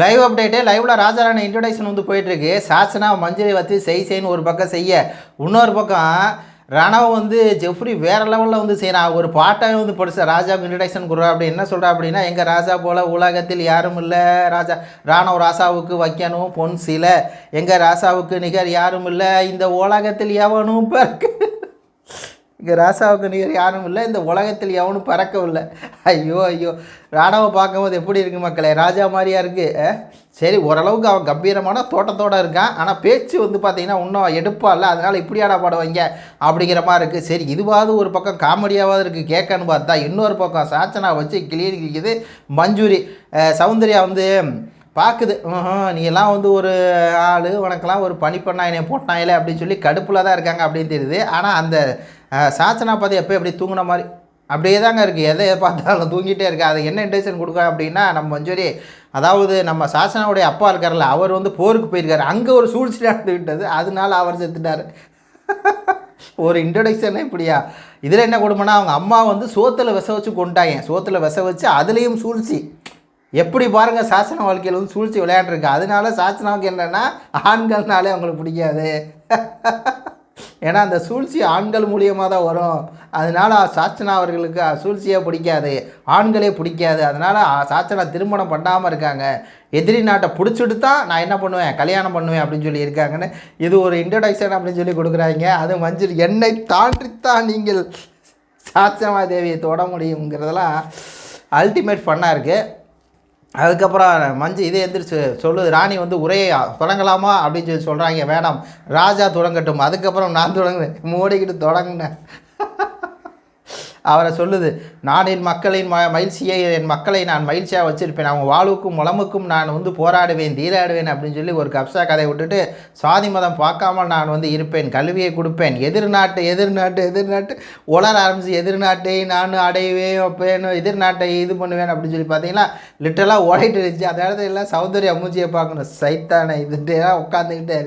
Live update லைவில் Raja Rani introduction வந்து போயிட்டுருக்கு. சாச்சனா மஞ்சளை வச்சு செய்ன்னு ஒரு பக்கம் செய்ய, இன்னொரு பக்கம் ரணவ் வந்து ஜெஃப்ரி வேறு லெவலில் வந்து செய்கிறான். ஒரு பாட்டாக வந்து படித்த ராஜாவுக்கு இன்ட்ரடக்ஷன் கொடுறா அப்படி என்ன சொல்கிறா அப்படின்னா, எங்கள் ராஜா போல் உலகத்தில் யாரும் இல்லை, ராஜா ராணவ் ராசாவுக்கு வைக்கணும் பொன் சிலை, எங்கள் ராசாவுக்கு நிகர் யாரும் இல்லை, இந்த உலகத்தில் எவனும் பிறக்க இங்கே ராசாவுக்கு நிகர் யாரும் இல்லை, இந்த உலகத்தில் எவனும் பறக்கவில்லை. ஐயோ ஐயோ, ராணவை பார்க்கும்போது எப்படி இருக்குது மக்களே, ராஜா மாதிரியா இருக்குது. சரி, ஓரளவுக்கு அவன் கம்பீரமான தோட்டத்தோடு இருக்கான். ஆனால் பேச்சு வந்து பார்த்திங்கன்னா இன்னும் எடுப்பா இல்லை, அதனால் இப்படியாடா பாடுவாங்க அப்படிங்கிற மாதிரி இருக்குது. சரி, இதுவாவது ஒரு பக்கம் காமெடியாவது இருக்குது கேட்கன்னு பார்த்தா, இன்னொரு பக்கம் சாச்சனா வச்சு கிளியர் கிழிக்குது மஞ்சூரி. சௌந்தர்யா வந்து பார்க்குது, நீ எல்லாம் வந்து ஒரு ஆள், உனக்கெல்லாம் ஒரு பனி பண்ணா என்னை போட்டாங்களே அப்படின்னு சொல்லி கடுப்பில் தான் இருக்காங்க அப்படின்னு தெரியுது. ஆனால் அந்த சாச்சனா பார்த்து எப்போ எப்படி தூங்கின மாதிரி அப்படியே தாங்க இருக்குது. எதை பார்த்தாலும் தூங்கிட்டே இருக்குது. அது என்ன இன்டென்ஷன் கொடுக்க அப்படின்னா, நம்ம மஞ்சூரி அதாவது நம்ம சாச்சனாவுடைய அப்பா இருக்கார்ல, அவர் வந்து போருக்கு போயிருக்காரு, அங்கே ஒரு சூழ்ச்சி நடந்து விட்டது, அதனால அவர் செத்துட்டார். ஒரு இன்ட்ரடக்ஷனே இப்படியா? இதில் என்ன கொடுமைன்னா, அவங்க அம்மா வந்து சோத்தில் விச வச்சு கொண்டாங்க, சோத்தில் விச வச்சு அதுலேயும் சூழ்ச்சி. எப்படி பாருங்கள், சாச்சனா வாழ்க்கையில் வந்து சூழ்ச்சி விளையாண்டுருக்கு. அதனால சாச்சனாவுக்கு என்னென்னா ஆண்கள்னாலே அவங்களுக்கு பிடிக்காது. ஏன்னா அந்த சூழ்ச்சி ஆண்கள் மூலியமாக தான் வரும். அதனால் சாச்சனா அவர்களுக்கு சூழ்ச்சியே பிடிக்காது, ஆண்களே பிடிக்காது. அதனால் சாச்சனா திருமணம் பண்ணாமல் இருக்காங்க. எதிரி நாட்டை பிடிச்சிட்டு தான் நான் என்ன பண்ணுவேன், கல்யாணம் பண்ணுவேன் அப்படின்னு சொல்லி இருக்காங்கன்னு இது ஒரு இன்ட்ரடக்ஷன் அப்படின்னு சொல்லி கொடுக்குறாங்க. அது மஞ்சள் என்னை தாண்டித்தான் நீங்கள் சாச்சனா தேவியை தொட முடியுங்கிறதெல்லாம் அல்டிமேட் ஃபன்னாக இருக்குது. அதுக்கப்புறம் மஞ்சள் இதே எந்திரிச்சு சொல்லுது, ராணி வந்து உரையை தொடங்கலாமா அப்படின்னு சொல்லி சொல்கிறாங்க. வேணாம், ராஜா தொடங்கட்டும், அதுக்கப்புறம் நான் தொடங்குறேன், மோடிக்கிட்டு தொடங்கினேன். அவரை சொல்லுது, நான் என் மக்களின் மகிழ்ச்சியை, என் மக்களை நான் மகிழ்ச்சியாக வச்சுருப்பேன், அவங்க வாழ்வுக்கும் உளமுக்கும் நான் வந்து போராடுவேன், தீராடுவேன் அப்படின்னு சொல்லி ஒரு கப்சா கதையை விட்டுட்டு, சாதி மதம் பார்க்காமல் நான் வந்து இருப்பேன், கல்வியை கொடுப்பேன், எதிர்நாட்டு உலர ஆரம்பிச்சு எதிர்நாட்டை நான் அடையவே வைப்பேன், எதிர்நாட்டை இது பண்ணுவேன் அப்படின்னு சொல்லி பார்த்தீங்கன்னா லிட்டரலாக ஓடிட்டு இருந்துச்சு. அந்த இடத்துல எல்லாம் சௌந்தர்யா மூஞ்சியை பார்க்கணும், சைத்தானே இதுலாம் உட்காந்துக்கிட்டு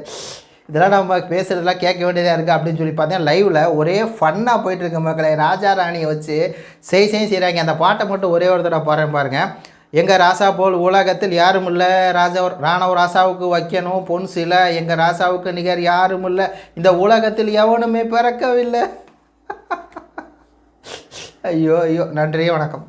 இதெல்லாம் நம்ம பேசுகிறதெல்லாம் கேட்க வேண்டியதாக இருக்குது அப்படின்னு சொல்லி பார்த்தீங்கன்னா லைவில் ஒரே ஃபன்னாக போயிட்டுருக்க மக்களை. ராஜா ராணியை வச்சு செய்கிறாங்க. அந்த பாட்டை மட்டும் ஒரே ஒரு தடவை பாருங்கள். எங்கள் ராசா போல் உலகத்தில் யாரும் இல்லை, ராணவ் ராசாவுக்கு வைக்கணும் பொன் சிலை, எங்கள் ராசாவுக்கு நிகர் யாரும் இல்லை, இந்த உலகத்தில் எவனுமே பிறக்கவில்லை. ஐயோ ஐயோ, நன்றி, வணக்கம்.